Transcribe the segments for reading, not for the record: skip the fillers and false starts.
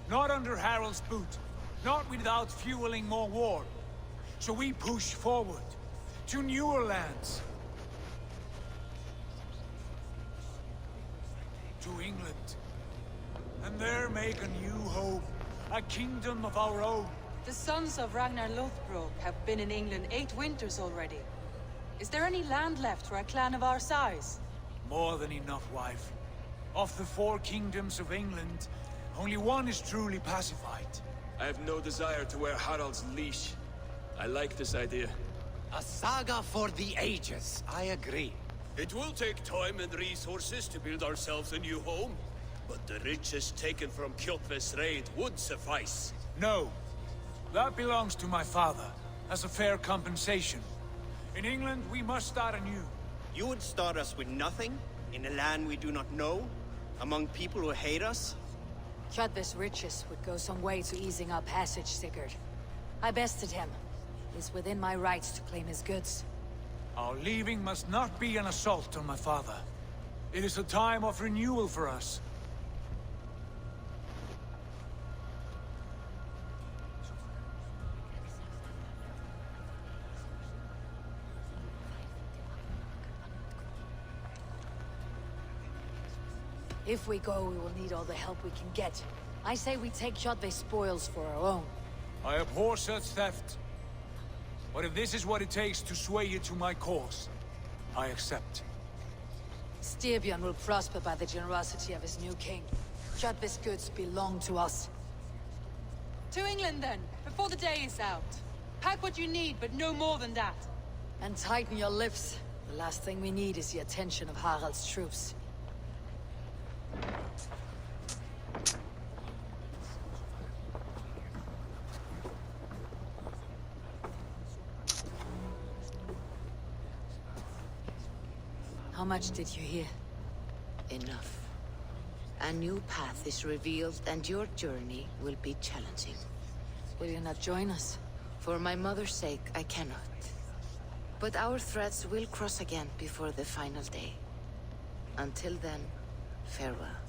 Not under Harald's boot. Not without fueling more war. So we push forward. To newer lands. To England. And there make a new home. A kingdom of our own. The sons of Ragnar Lothbrok have been in England 8 winters already. Is there any land left for a clan of our size? More than enough, wife. Of the 4 kingdoms of England, only one is truly pacified. I have no desire to wear Harald's leash. I like this idea. A saga for the ages, I agree. It will take time and resources to build ourselves a new home, but the riches taken from Kjotve's raid would suffice. No. That belongs to my father, as a fair compensation. In England, we must start anew. You would start us with nothing? In a land we do not know? Among people who hate us? Kjotve's riches would go some way to easing our passage, Sigurd. I bested him. It's within my rights to claim his goods. Our leaving must not be an assault on my father. It is a time of renewal for us. If we go, we will need all the help we can get. I say we take Kjotve's spoils for our own. I abhor such theft. But if this is what it takes to sway you to my cause, I accept. Styrbjörn will prosper by the generosity of his new king. Kjotve's goods belong to us. To England then, before the day is out. Pack what you need, but no more than that. And tighten your lips. The last thing we need is the attention of Harald's troops. How much did you hear? Enough. A new path is revealed, and your journey will be challenging. Will you not join us? For my mother's sake, I cannot. But our threads will cross again before the final day. Until then, farewell.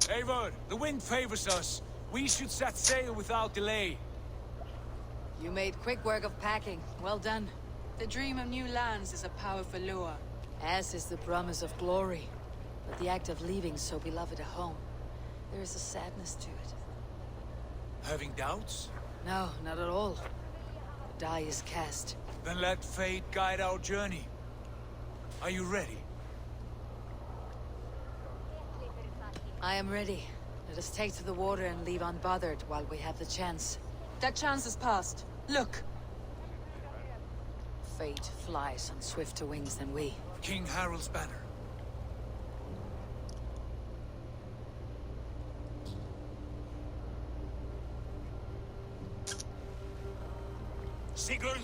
Eivor, the wind favors us. We should set sail without delay. You made quick work of packing. Well done. The dream of new lands is a powerful lure. As is the promise of glory. But the act of leaving so beloved a home, there is a sadness to it. Having doubts? No, not at all. The die is cast. Then let fate guide our journey. Are you ready? I am ready. Let us take to the water and leave unbothered while we have the chance. That chance is past. Look! Fate flies on swifter wings than we. King Harald's banner. Sigurd,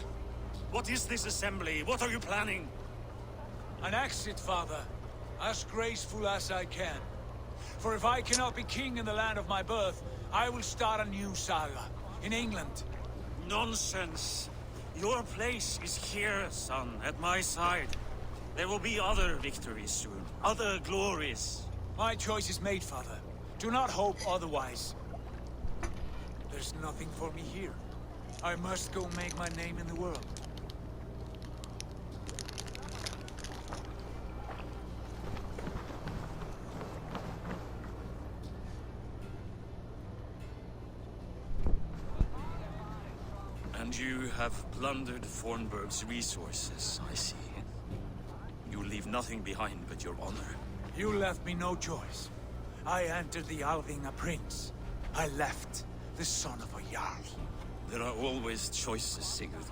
what is this assembly? What are you planning? An exit, father. As graceful as I can. For if I cannot be king in the land of my birth, I will start a new saga. In England. Nonsense. Your place is here, son, at my side. There will be other victories soon. Other glories. My choice is made, father. Do not hope otherwise. There's nothing for me here. I must go make my name in the world. And you have plundered Fornburg's resources, I see. You leave nothing behind but your honor. You left me no choice. I entered the Alving a prince. I left the son of a Jarl. There are always choices, Sigurd.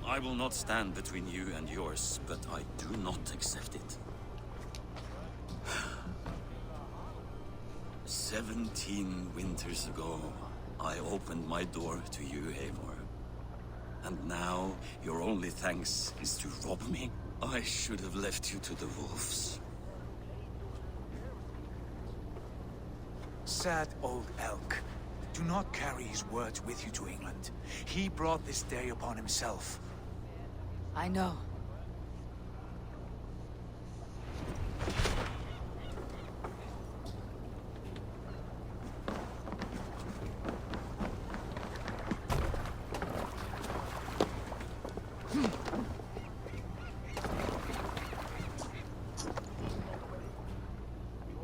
I will not stand between you and yours, but I do not accept it. 17 winters ago, I opened my door to you, Eivor. And now, your only thanks is to rob me? I should have left you to the wolves. Sad old elk. Do not carry his words with you to England. He brought this day upon himself. I know.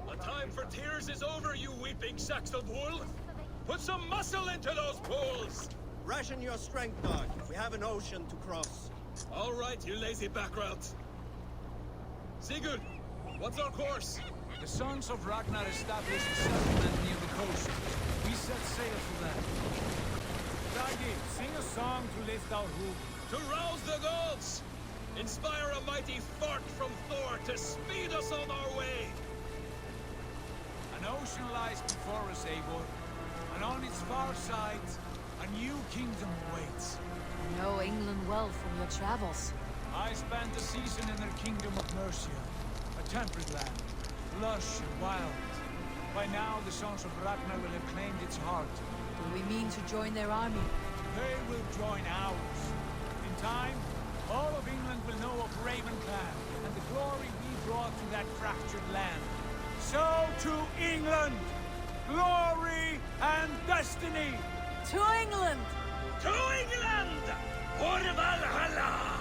The time for tears is over, you weeping sacks of wool! Put some muscle into those poles! Ration your strength, dog. We have an ocean to cross. All right, you lazy backroutes. Sigurd, what's our course? The sons of Ragnar established a settlement near the coast. We set sail for them. Dagi, sing a song to lift our hoof. To rouse the gods! Inspire a mighty fart from Thor to speed us on our way! An ocean lies before us, Eivor. And on its far side, a new kingdom waits. You know England well from your travels. I spent a season in their kingdom of Mercia. A temperate land, lush and wild. By now, the sons of Ragnar will have claimed its heart. Do we mean to join their army? They will join ours. In time, all of England will know of Ravenclan and the glory we brought to that fractured land. So to England! Glory and destiny! To England! To England! For Valhalla!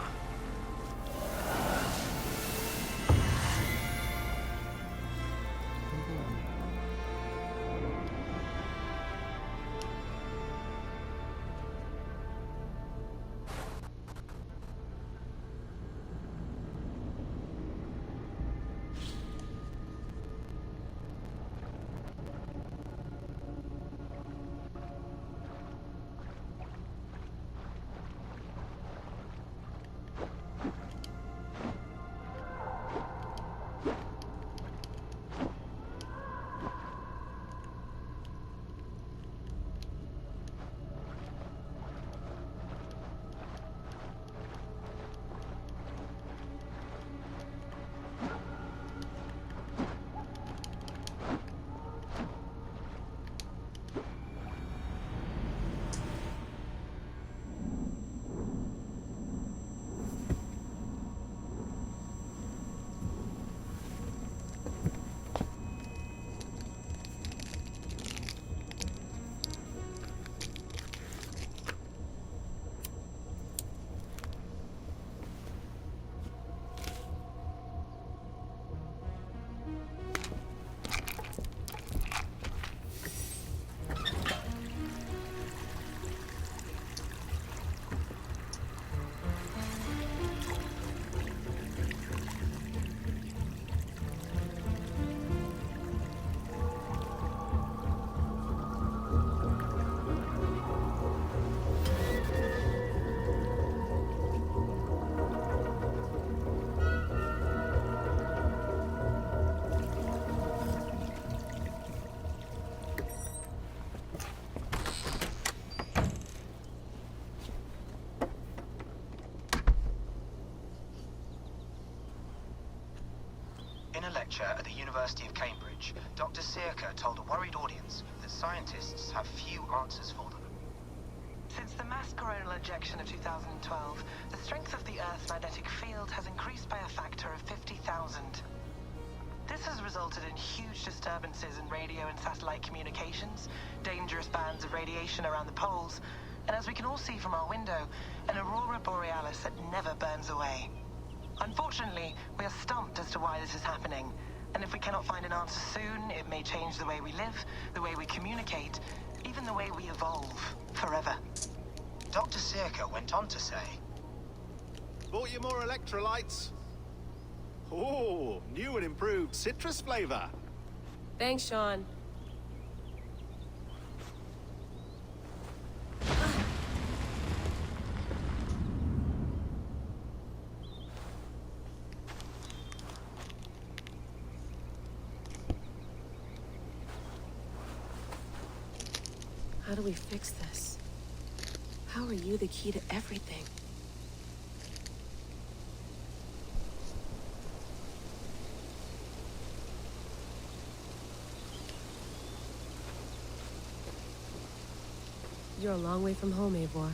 In a lecture at the University of Cambridge, Dr. Searca told a worried audience that scientists have few answers for them. Since the mass coronal ejection of 2012, the strength of the Earth's magnetic field has increased by a factor of 50,000. This has resulted in huge disturbances in radio and satellite communications, dangerous bands of radiation around the poles, and as we can all see from our window, an aurora borealis that never burns away. Unfortunately, we are stumped as to why this is happening, and if we cannot find an answer soon, it may change the way we live, the way we communicate, even the way we evolve, forever. Dr. Circa went on to say... Bought you more electrolytes? Oh, new and improved citrus flavor. Thanks, Sean. How do we fix this? How are you the key to everything? You're a long way from home, Eivor.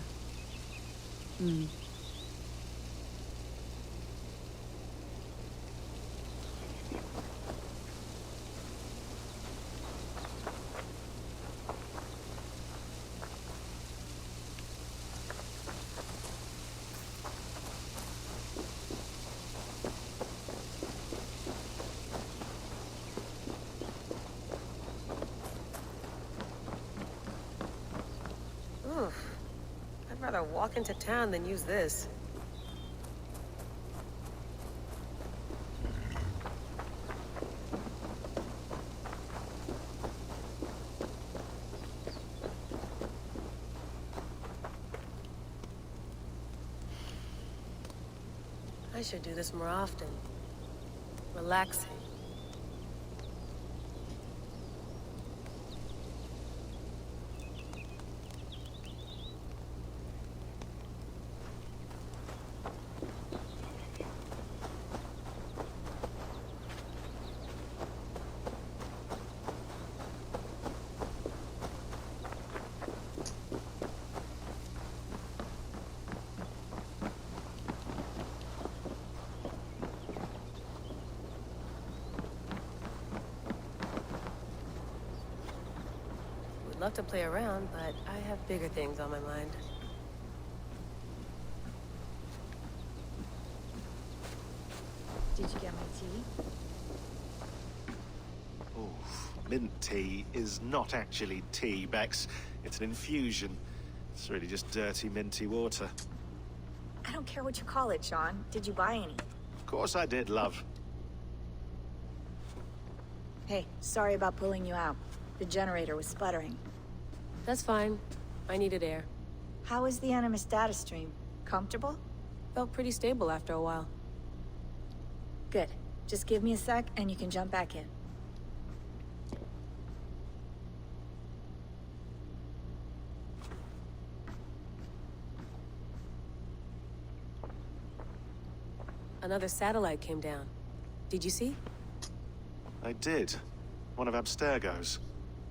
I'd rather walk into town than use this. I should do this more often. Relaxing. Love to play around, but I have bigger things on my mind. Did you get my tea? Oh, mint tea is not actually tea, Bex. It's an infusion. It's really just dirty, minty water. I don't care what you call it, Sean. Did you buy any? Of course I did, love. Hey, sorry about pulling you out. The generator was sputtering. That's fine. I needed air. How is the Animus data stream? Comfortable? Felt pretty stable after a while. Good. Just give me a sec and you can jump back in. Another satellite came down. Did you see? I did. One of Abstergo's.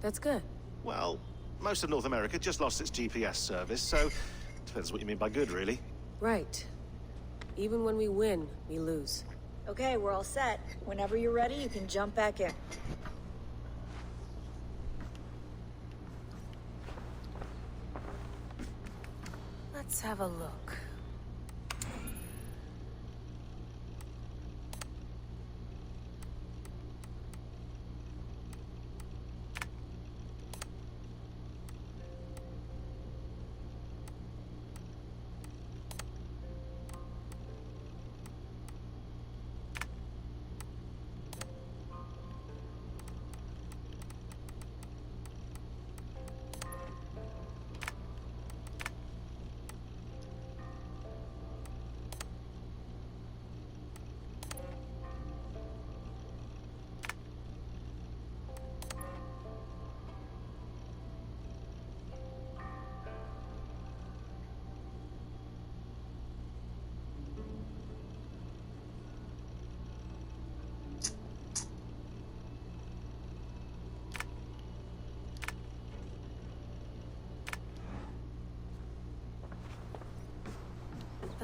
That's good. Well, most of North America just lost its GPS service, so depends what you mean by good, really. Right. Even when we win, we lose. Okay, we're all set. Whenever you're ready, you can jump back in. Let's have a look.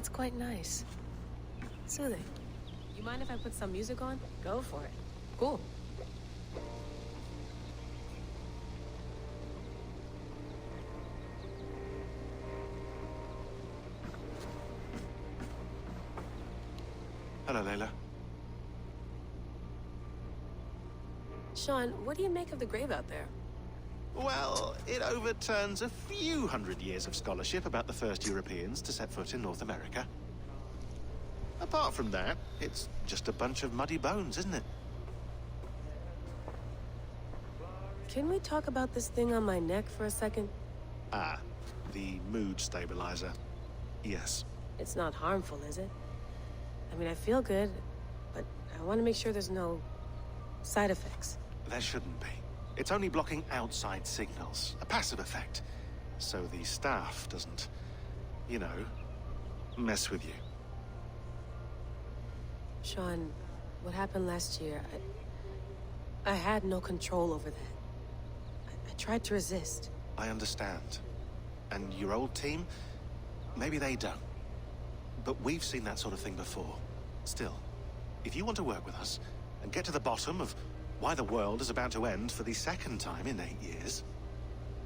That's quite nice. Soothing. You mind if I put some music on? Go for it. Cool. Hello, Layla. Sean, what do you make of the grave out there? Well, it overturns a few hundred years of scholarship about the first Europeans to set foot in North America. Apart from that, it's just a bunch of muddy bones, isn't it? Can we talk about this thing on my neck for a second? Ah, the mood stabilizer. Yes. It's not harmful, is it? I mean, I feel good, but I want to make sure there's no side effects. There shouldn't be. It's only blocking outside signals, a passive effect. So the staff doesn't, you know, mess with you. Sean, what happened last year, I had no control over that. I tried to resist. I understand. And your old team, maybe they don't. But we've seen that sort of thing before. Still, if you want to work with us and get to the bottom of why the world is about to end for the second time in 8 years,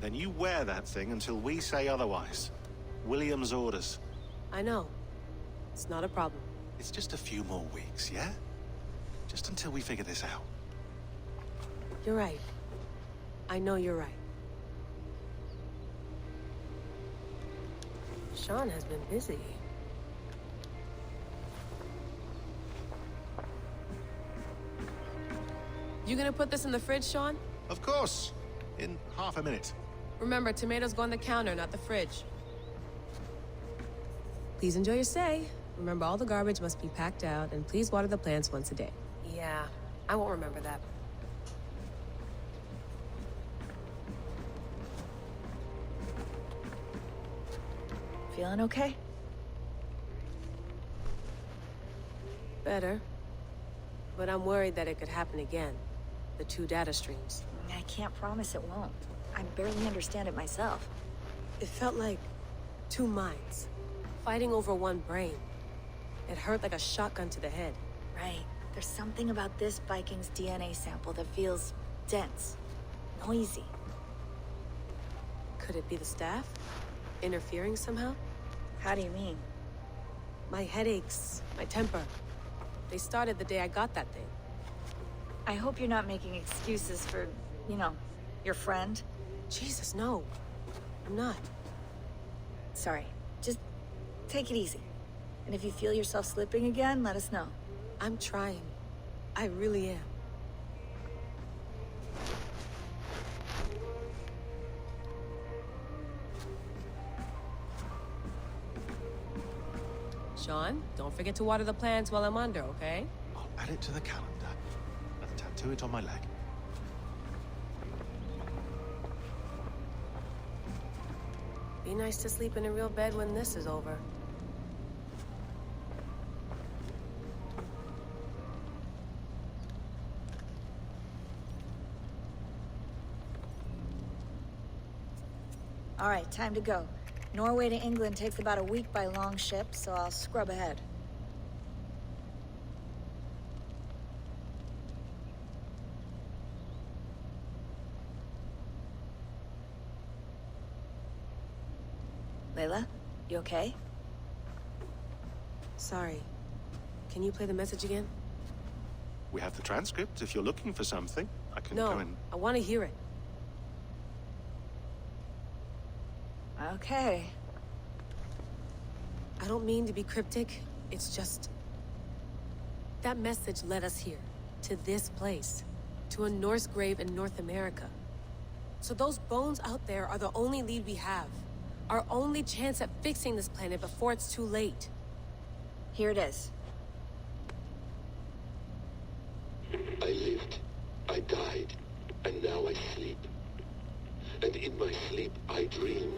then you wear that thing until we say otherwise. William's orders. I know. It's not a problem. It's just a few more weeks, yeah? Just until we figure this out. You're right. I know you're right. Sean has been busy. You gonna put this in the fridge, Sean? Of course. In half a minute. Remember, tomatoes go on the counter, not the fridge. Please enjoy your stay. Remember, all the garbage must be packed out, and please water the plants once a day. Yeah, I won't remember that. Feeling okay? Better. But I'm worried that it could happen again. The 2 data streams. I can't promise it won't. I barely understand it myself. It felt like 2 minds, fighting over 1 brain. It hurt like a shotgun to the head. Right. There's something about this Viking's DNA sample that feels dense, noisy. Could it be the staff? Interfering somehow? How do you mean? My headaches, my temper. They started the day I got that thing. I hope you're not making excuses for, you know, your friend. Jesus, no. I'm not. Sorry. Just take it easy. And if you feel yourself slipping again, let us know. I'm trying. I really am. Sean, don't forget to water the plants while I'm under, okay? I'll add it to the calendar and tattoo it on my leg. Be nice to sleep in a real bed when this is over. All right, time to go. Norway to England takes about a week by long ship, so I'll scrub ahead. Layla, you okay? Sorry. Can you play the message again? We have the transcript. If you're looking for something, I can go No, and... I want to hear it. Okay. I don't mean to be cryptic. It's just... that message led us here. To this place. To a Norse grave in North America. So those bones out there are the only lead we have. Our only chance at fixing this planet before it's too late. Here it is. I lived, I died, and now I sleep. And in my sleep I dream.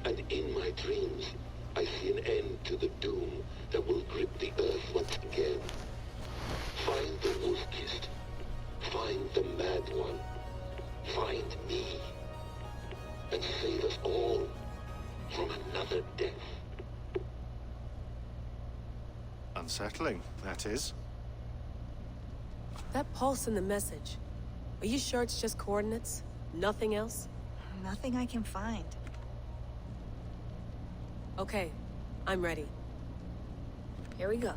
And in my dreams, I see an end to the doom that will grip the Earth once again. Find the wolf-kissed. Find the mad one. Find me. And save us all from another death. Unsettling, that is. That pulse in the message. Are you sure it's just coordinates? Nothing else? Nothing I can find. Okay, I'm ready. Here we go.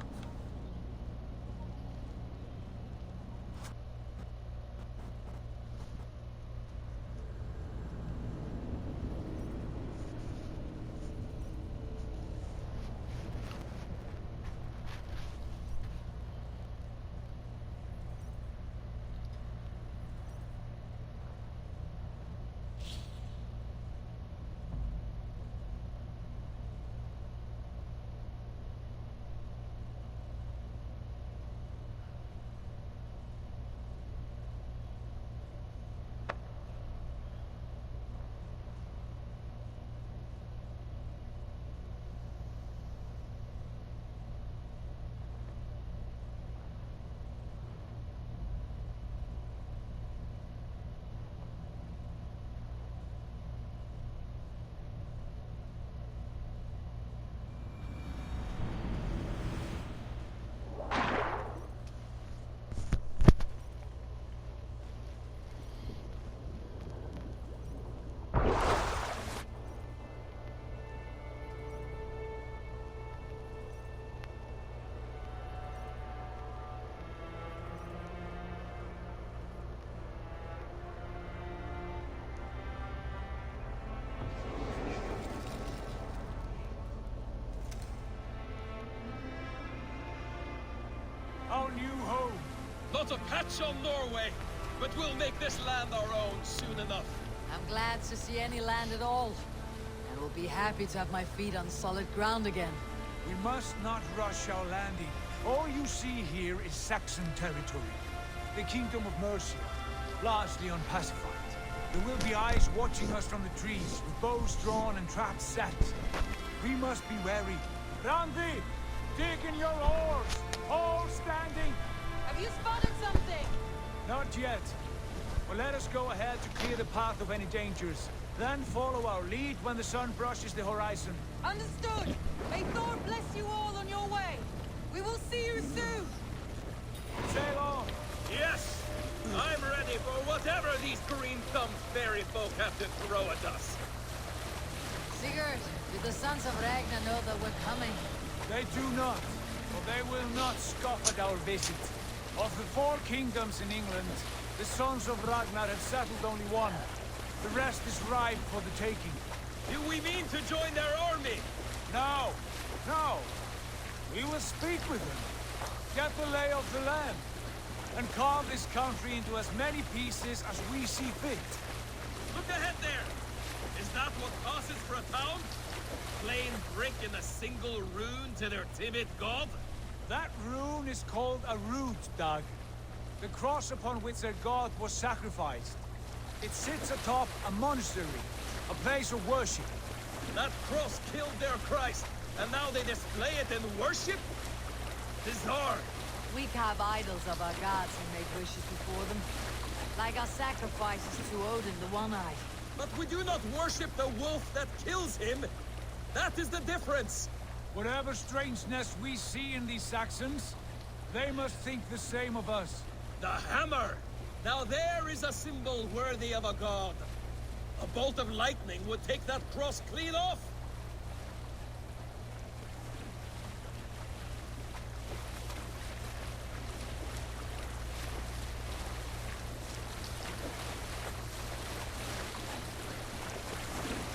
not a patch on Norway, but we'll make this land our own soon enough. I'm glad to see any land at all. And will be happy to have my feet on solid ground again. We must not rush our landing. All you see here is Saxon territory. The Kingdom of Mercia, largely unpacified. There will be eyes watching us from the trees, with bows drawn and traps set. We must be wary. Randi! Dig in your oars! All standing! Have you spotted something? Not yet. But let us go ahead to clear the path of any dangers. Then follow our lead when the sun brushes the horizon. Understood. May Thor bless you all on your way. We will see you soon. Sail on! Yes! I'm ready for whatever these green-thumbed fairy folk have to throw at us. Sigurd, did the sons of Ragnar know that we're coming? They do not, for they will not scoff at our visit. Of the 4 kingdoms in England, the sons of Ragnar have settled only one. The rest is ripe for the taking. Do we mean to join their army? No, no. We will speak with them, get the lay of the land, and carve this country into as many pieces as we see fit. Look ahead there! Is that what passes for a town? Plain brick and a single rune to their timid god? That rune is called a root, Dag. The cross upon which their god was sacrificed. It sits atop a monastery, a place of worship. That cross killed their Christ, and now they display it in worship? Bizarre. We carve idols of our gods and make wishes before them. Like our sacrifices to Odin, the One-Eyed. But we do not worship the wolf that kills him. That is the difference. Whatever strangeness we see in these Saxons, they must think the same of us. The hammer! Now there is a symbol worthy of a god. A bolt of lightning would take that cross clean off.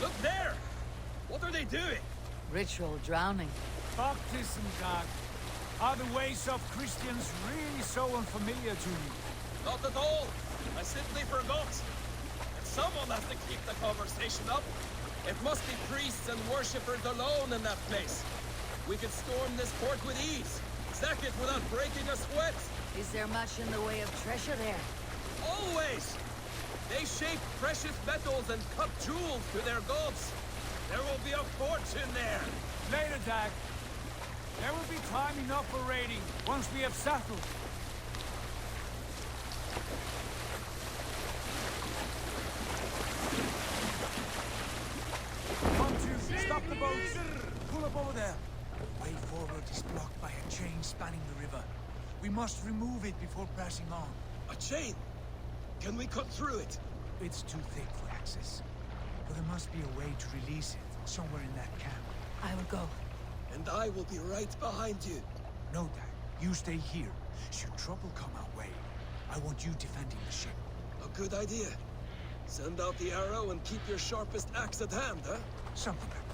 Look there! What are they doing? Ritual drowning. Baptism, Dag. Are the ways of Christians really so unfamiliar to you? Not at all. I simply forgot. And someone has to keep the conversation up. It must be priests and worshippers alone in that place. We could storm this port with ease. Sack it without breaking a sweat. Is there much in the way of treasure there? Always! They shape precious metals and cut jewels to their gods. There will be a fortune there. Later, Dag. There will be time enough for raiding, once we have settled. One, two, stop the boats. Pull up over there. The way forward is blocked by a chain spanning the river. We must remove it before pressing on. A chain? Can we cut through it? It's too thick for access. But there must be a way to release it, somewhere in that camp. I will go. And I will be right behind you. No, Dag. You stay here. Should trouble come our way, I want you defending the ship. A good idea. Send out the arrow and keep your sharpest axe at hand, huh? Something like that.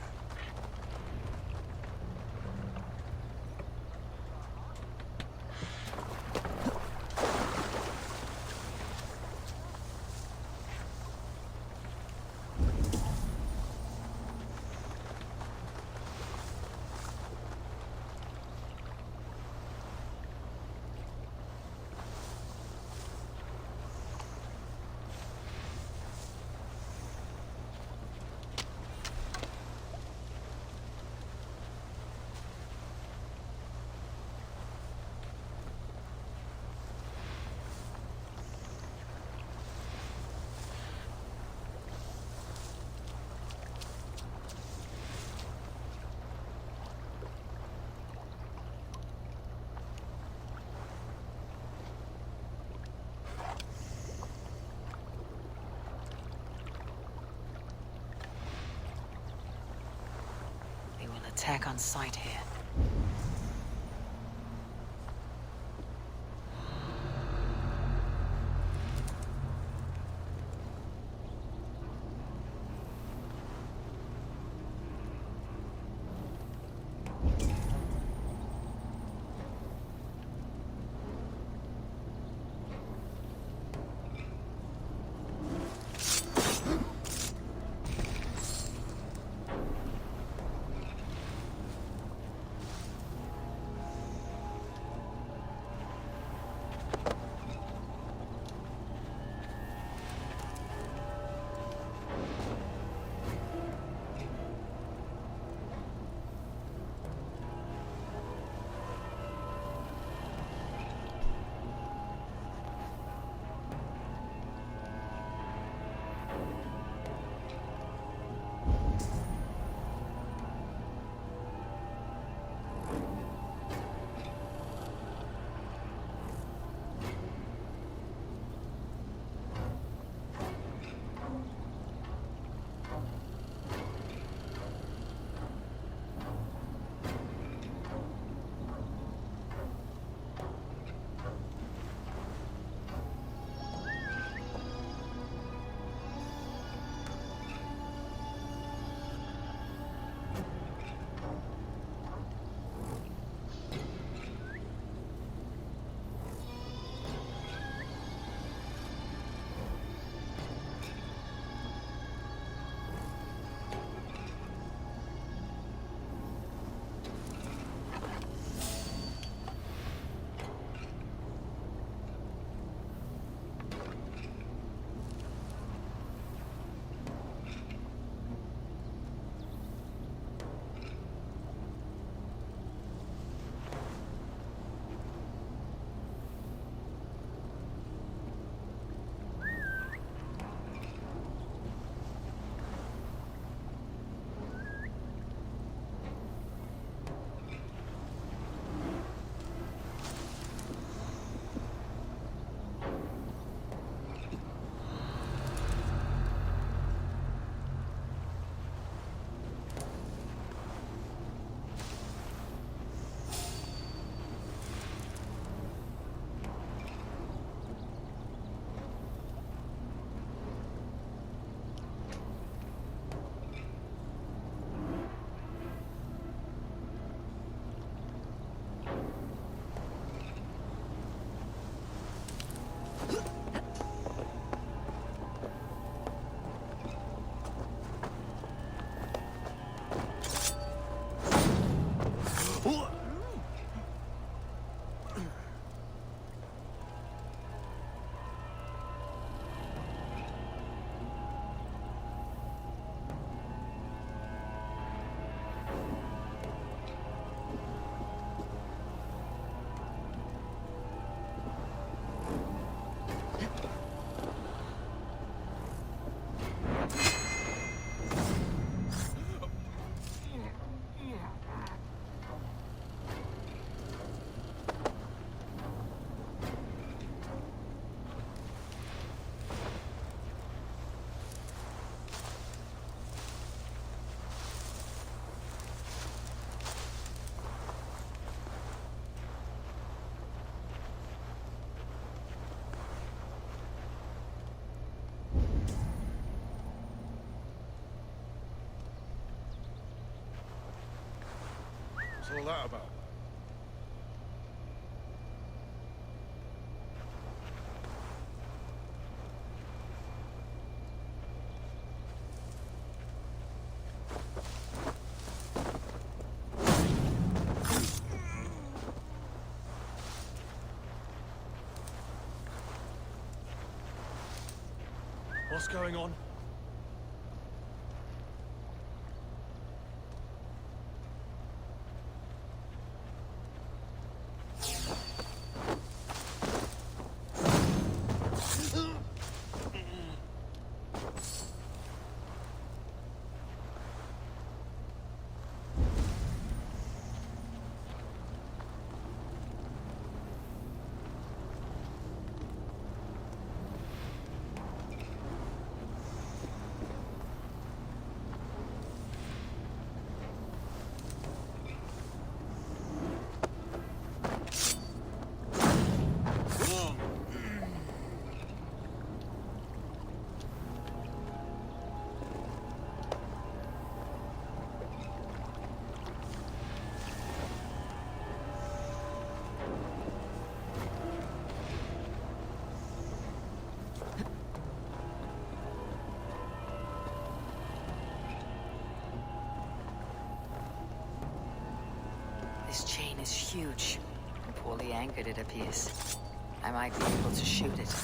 Attack on sight here. all that about? What's going on? This chain is huge. And poorly anchored, it appears. I might be able to shoot it.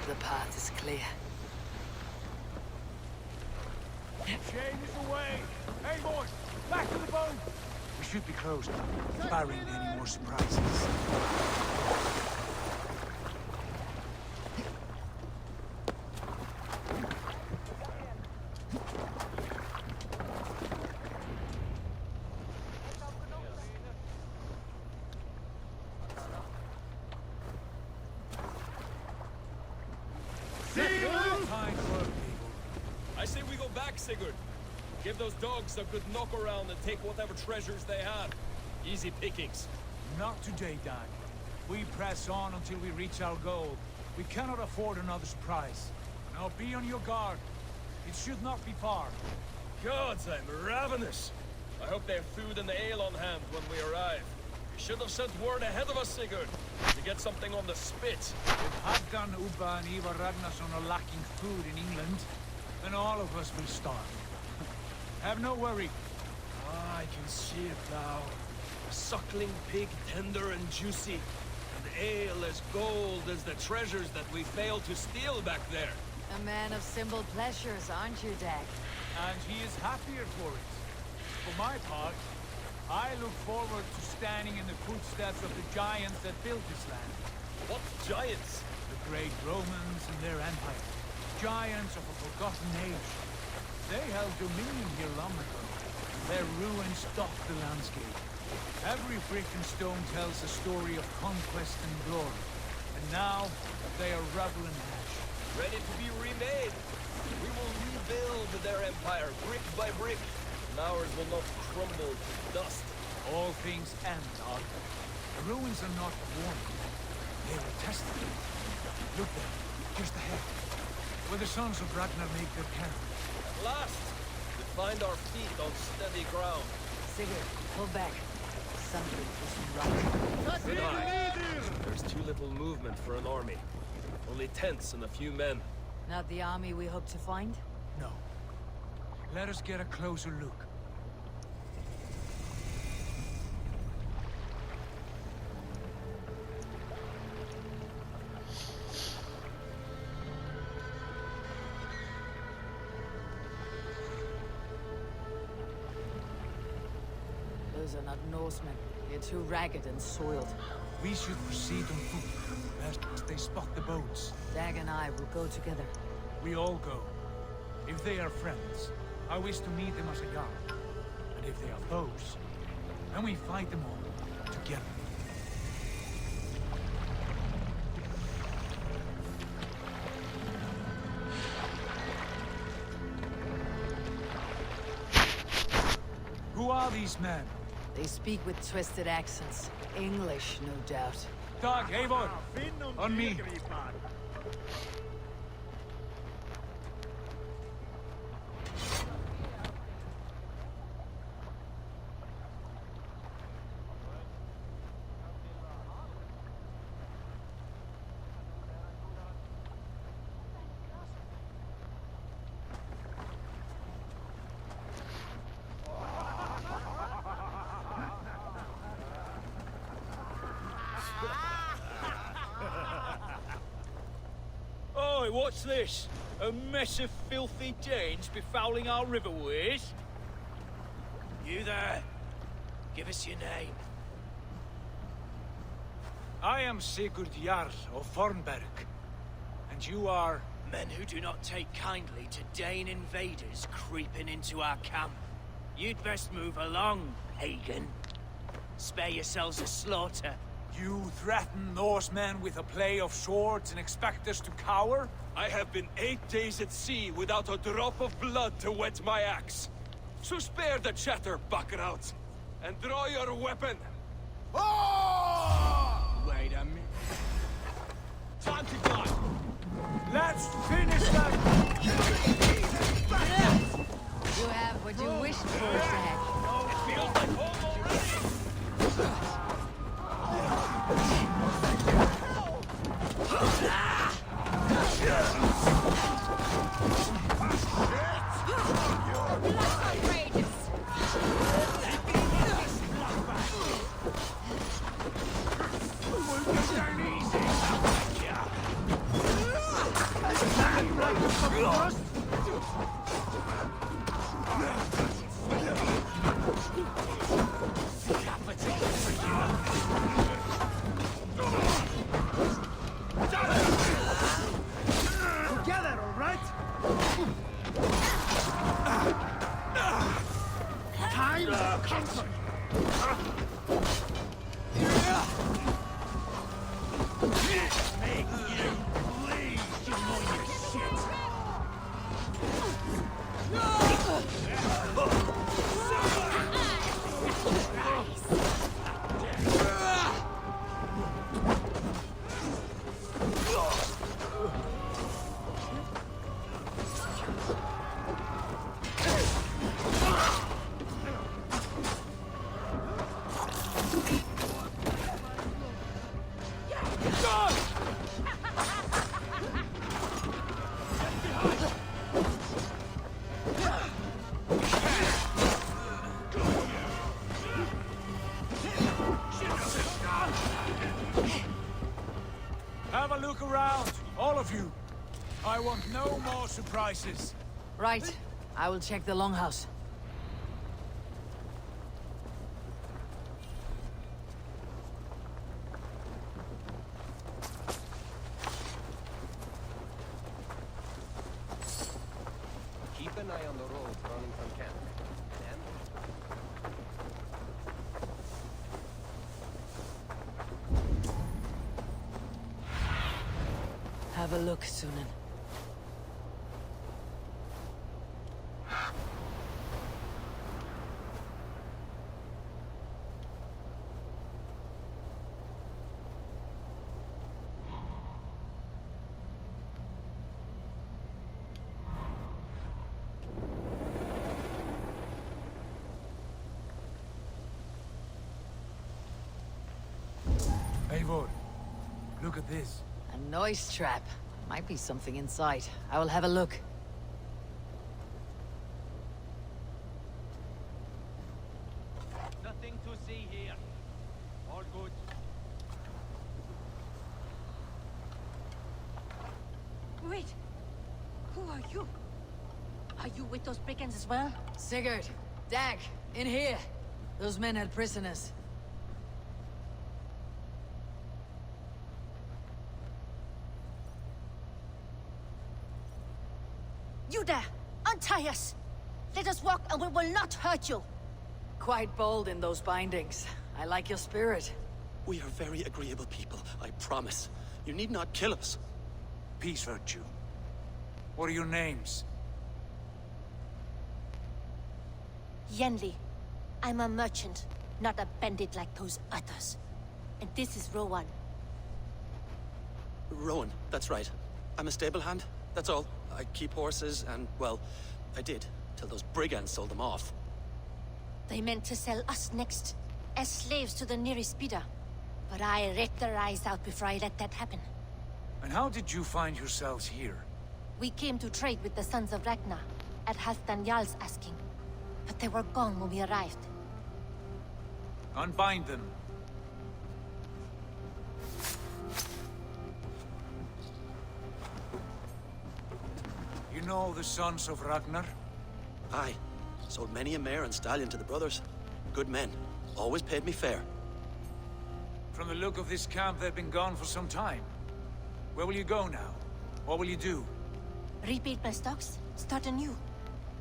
The path is clear. Chain is away! Hey boys, back to the boat! We should be close now, barring any more surprises. I say we go back, Sigurd. Give those dogs a good knock around and take whatever treasures they have. Easy pickings. Not today, Dag. We press on until we reach our goal. We cannot afford another surprise. Now be on your guard. It should not be far. Gods, I'm ravenous. I hope they have food and ale on hand when we arrive. You should have sent word ahead of us, Sigurd, to get something on the spit. If Halfdan, Ubba, and Ivar Ragnarsson are lacking food in England, then all of us will starve. Have no worry. Ah, I can see it now. A suckling pig, tender and juicy. And ale as gold as the treasures that we failed to steal back there. A man of simple pleasures, aren't you, Dag? And he is happier for it. For my part, I look forward to standing in the footsteps of the giants that built this land. What giants? The great Romans and their empire. Giants of a forgotten age. They held dominion here long ago. Their ruins dot the landscape. Every brick and stone tells a story of conquest and glory. And now, they are rubble and ash. Ready to be remade. We will rebuild their empire brick by brick, and ours will not crumble to dust. All things end, Dog. The ruins are not worn. They were tested. Look there, just ahead. Where the sons of Ragnar make their camp. At last, we find our feet on steady ground. Sigurd, pull back. Something isn't right. Good eye. There's too little movement for an army. Only tents and a few men. Not the army we hope to find? No. Let us get a closer look. Those are not Norsemen. They're too ragged and soiled. We should proceed on foot, lest they spot the boats. Dag and I will go together. We all go. If they are friends, I wish to meet them as a Jarl. And if they are foes, then we fight them all, together. Who are these men? They speak with twisted accents. English, no doubt. Dag, Eivor! On me! Oi, what's this? A mess of filthy Danes befouling our riverways? You there? Give us your name. I am Sigurd Jarl of Fornberg. And you are... Men who do not take kindly to Dane invaders creeping into our camp. You'd best move along, pagan. Spare yourselves a slaughter. You threaten Norsemen with a play of swords and expect us to cower? I have been 8 days at sea without a drop of blood to wet my axe. So spare the chatter, Buckerot, and draw your weapon. Oh! Wait a minute. Time to die! Let's finish them! You have what you wished for, Zach. It feels like home already! Together, all right? Time to comfort. Make you bleed, you know your shit. Have a look around, all of you. I want no more surprises. Right. I will check the longhouse. Keep an eye on the road running from camp. Then, a look, Sunan. Eivor, look at this. A noise trap. Might be something inside. I will have a look. Nothing to see here. All good. Wait! Who are you? Are you with those brigands as well? Sigurd! Dag! In here! Those men had prisoners. You there! Untie us! Let us walk and we will not hurt you! Quite bold in those bindings. I like your spirit. We are very agreeable people, I promise. You need not kill us. Peace, virtue. What are your names? Yenli. I'm a merchant, not a bandit like those others. And this is Rowan. Rowan, that's right. I'm a stable hand, that's all. I keep horses, and, well, I did, till those brigands sold them off. They meant to sell us next, as slaves to the nearest bidder. But I ripped their eyes out before I let that happen. And how did you find yourselves here? We came to trade with the Sons of Ragnar, at Halfdan Jarl's asking. But they were gone when we arrived. Unbind them. You know the Sons of Ragnar? Aye. Sold many a mare and stallion to the brothers. Good men. Always paid me fair. From the look of this camp, they've been gone for some time. Where will you go now? What will you do? Rebuild my stocks, start anew.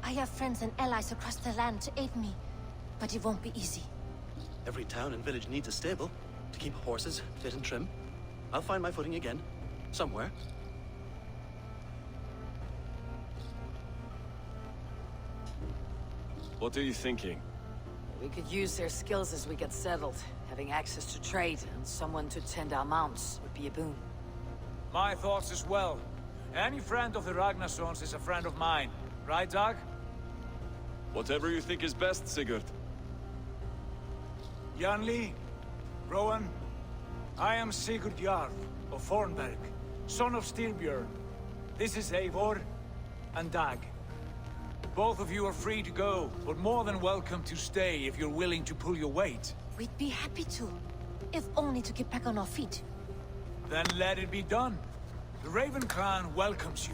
I have friends and allies across the land to aid me, but it won't be easy. Every town and village needs a stable to keep horses fit and trim. I'll find my footing again. Somewhere. What are you thinking? We could use their skills as we get settled. Having access to trade and someone to tend our mounts would be a boon. My thoughts as well. Any friend of the Ragnarsons is a friend of mine. Right, Dag? Whatever you think is best, Sigurd. Janli, Rowan, I am Sigurd Jarl of Fornberg, son of Styrbjörn. This is Eivor and Dag. Both of you are free to go, but more than welcome to stay if you're willing to pull your weight. We'd be happy to, if only to get back on our feet. Then let it be done. The Raven clan welcomes you.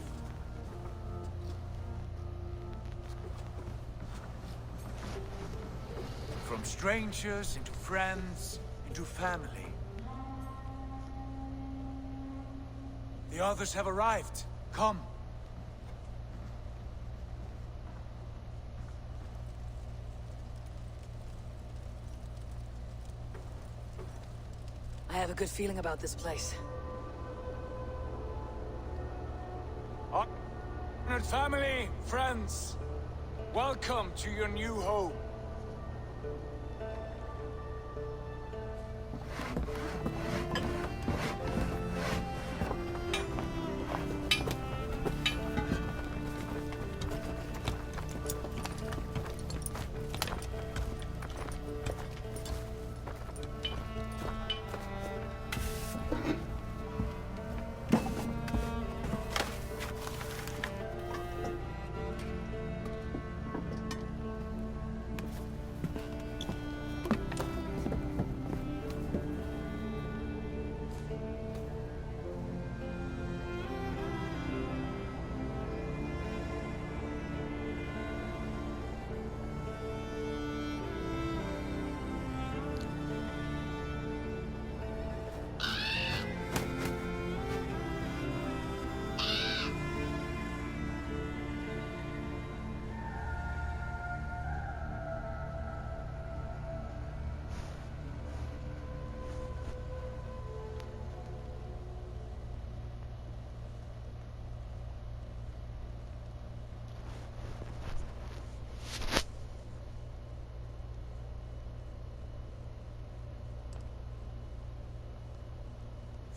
From strangers into friends, into family. The others have arrived. Come. I have a good feeling about this place. Honored family, friends, welcome to your new home.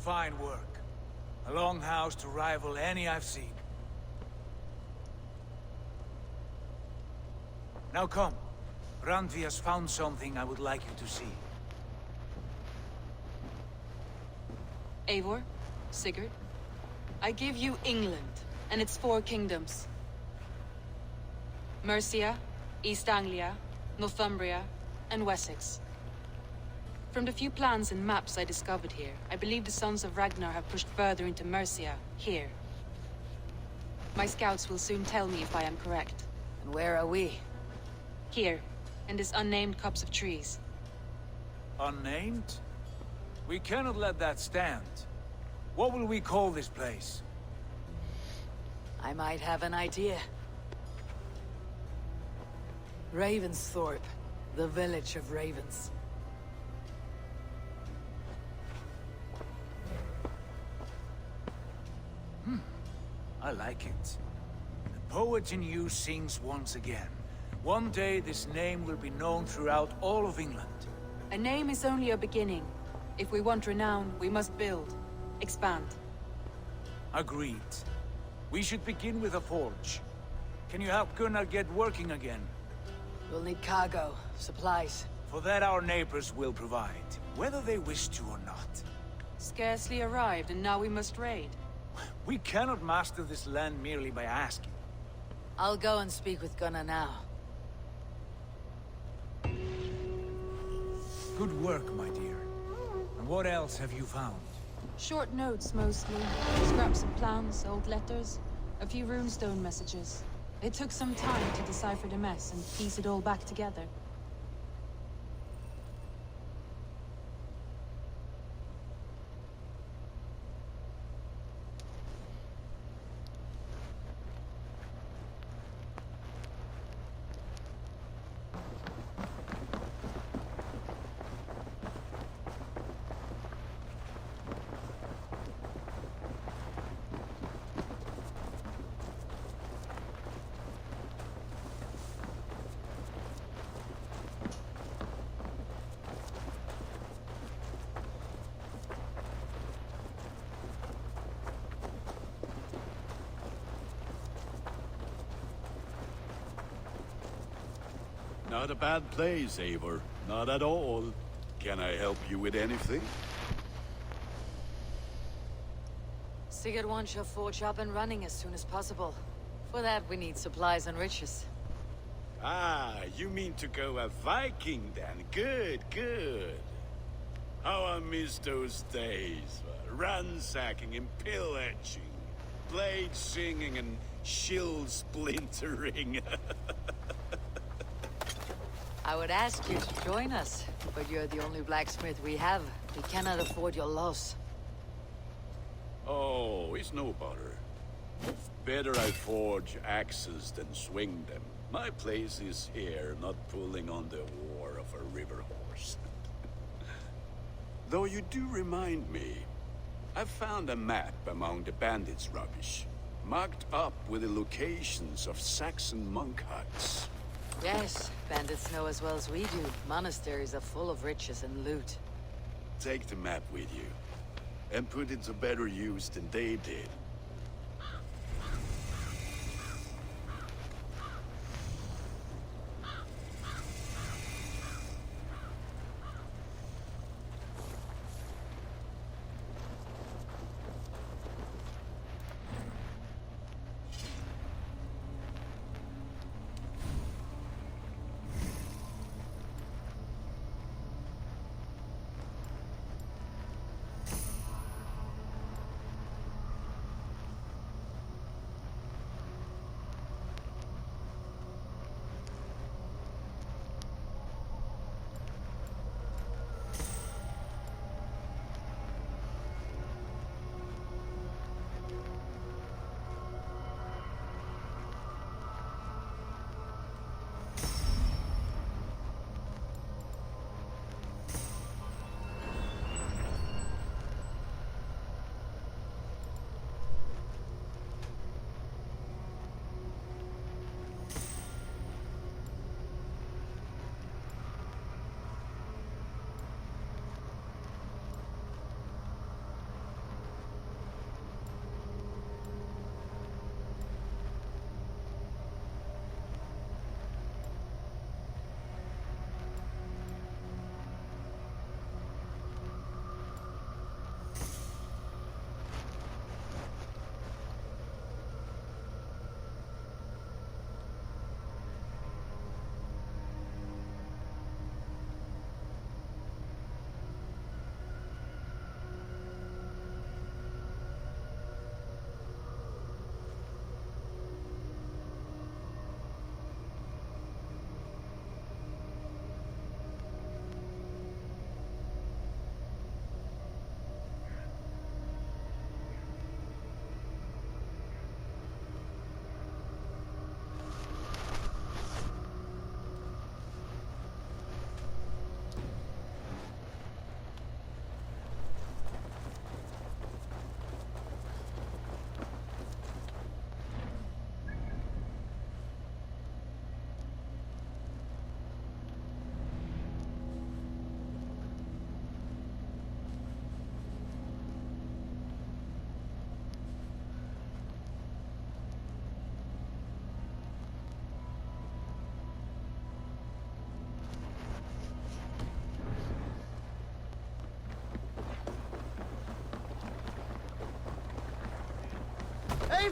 Fine work. A longhouse to rival any I've seen. Now come. Randvi has found something I would like you to see. Eivor, Sigurd, I give you England and its 4 kingdoms. Mercia, East Anglia, Northumbria, and Wessex. From the few plans and maps I discovered here, I believe the Sons of Ragnar have pushed further into Mercia, here. My scouts will soon tell me if I am correct. And where are we? Here, in this unnamed copse of trees. Unnamed? We cannot let that stand. What will we call this place? I might have an idea. Ravensthorpe, the village of ravens. I like it. The poet in you sings once again. One day this name will be known throughout all of England. A name is only a beginning. If we want renown, we must build, expand. Agreed. We should begin with a forge. Can you help Gunnar get working again? We'll need cargo, supplies. For that our neighbors will provide, whether they wish to or not. Scarcely arrived, and now we must raid. We cannot master this land merely by asking. I'll go and speak with Gunnar now. Good work, my dear. And what else have you found? Short notes, mostly. Scraps of plans, old letters, a few runestone messages. It took some time to decipher the mess and piece it all back together. Not a bad place, Eivor. Not at all. Can I help you with anything? Sigurd wants your forge up and running as soon as possible. For that, we need supplies and riches. Ah, you mean to go a Viking then? Good, good. How I miss those days. Ransacking and pillaging. Blade singing and shield splintering. I would ask you to join us, but you're the only blacksmith we have. We cannot afford your loss. Oh, it's no bother. Better I forge axes than swing them. My place is here, not pulling on the war of a river horse. Though you do remind me, I found a map among the bandits' rubbish, marked up with the locations of Saxon monk huts. Yes, bandits know as well as we do. Monasteries are full of riches and loot. Take the map with you, and put it to better use than they did.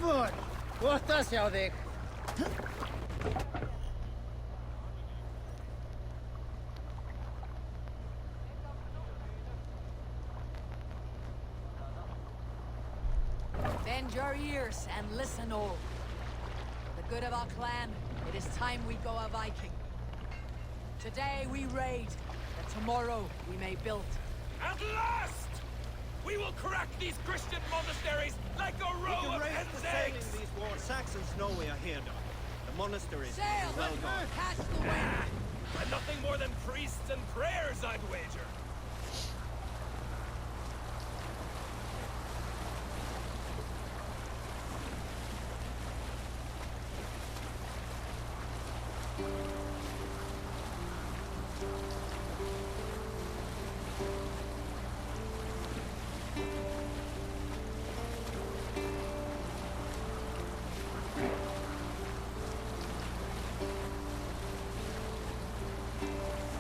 Eivor! Gott að sjá þig. Bend your ears and listen all. For the good of our clan, it is time we go a Viking. Today we raid, that tomorrow we may build. At last! We will crack these Christian monasteries like a row of hen's eggs! These war Saxons know we are here, though. The monasteries Sail! are well gone. Catch the wind! And nothing more than priests and prayers, I'd wager.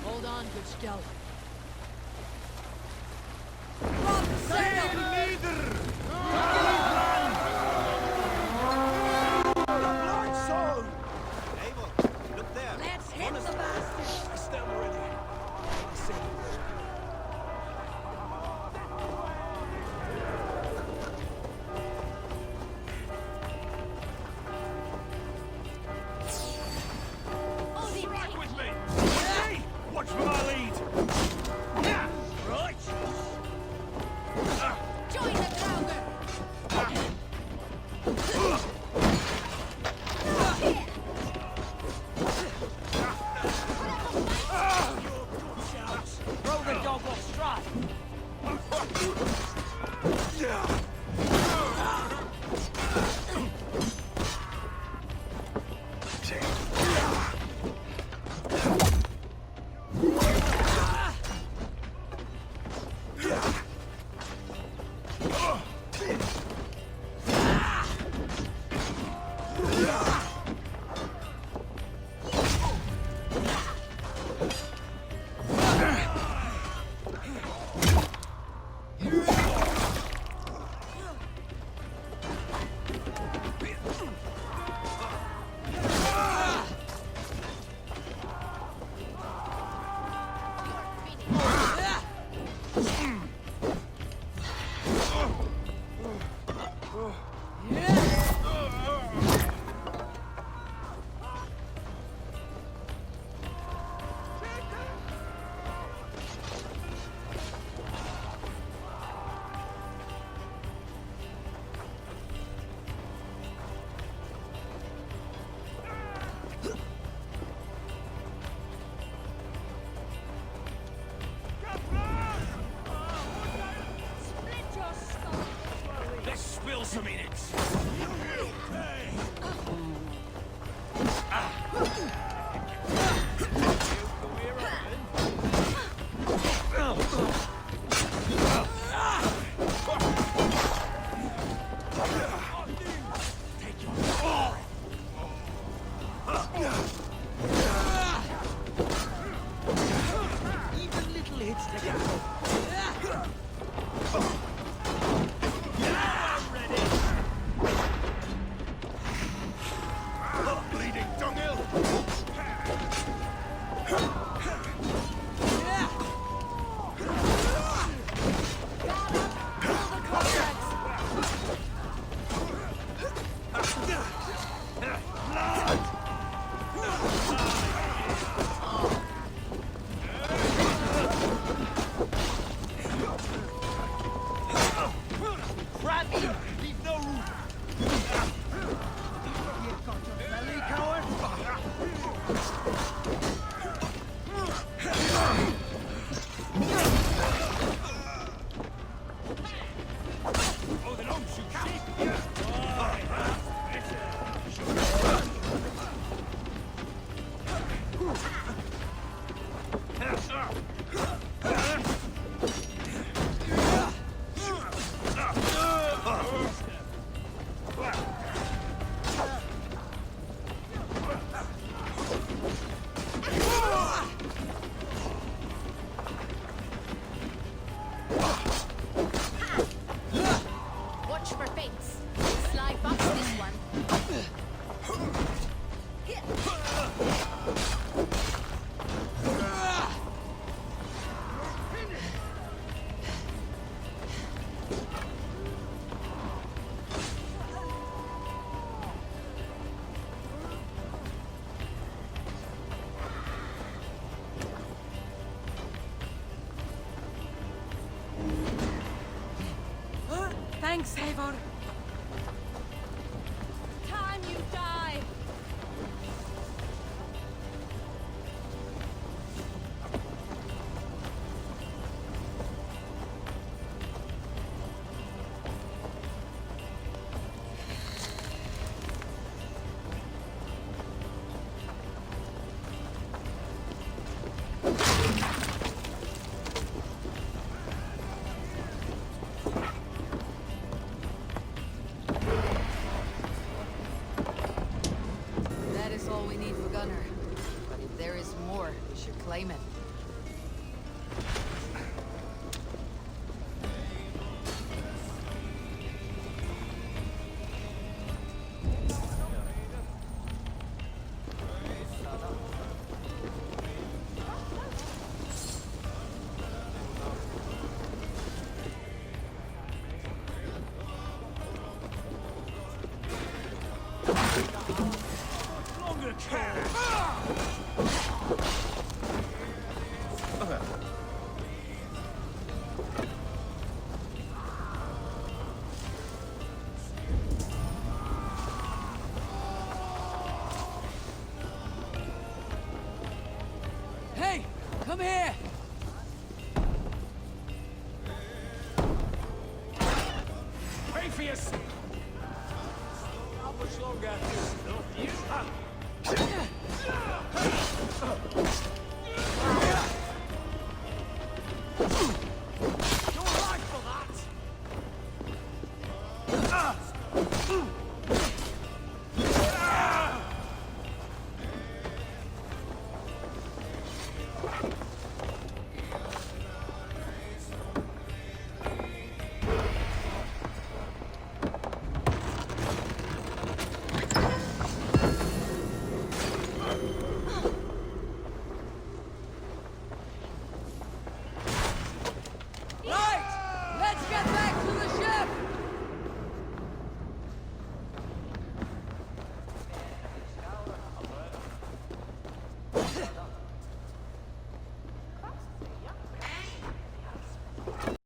Hold on, good Skell. Look there. Let's hit the bastards! I stand ready. I say the word. Strike with me! Hey! Watch for my lead! Yeah! Right! Join the Draugar! Throw the dog off stride. Let's spill some in it. Even little hits take it. Bleeding dunghill! Grab me! Leave no room! You got your belly, coward? Oh, they don't shoot sheep! Thanks, Eivor. Time you die! That is all we need for Gunner. But if there is more, we should claim it. Longer care. Hey! Come here! Pay for your seat. How much longer? No, you.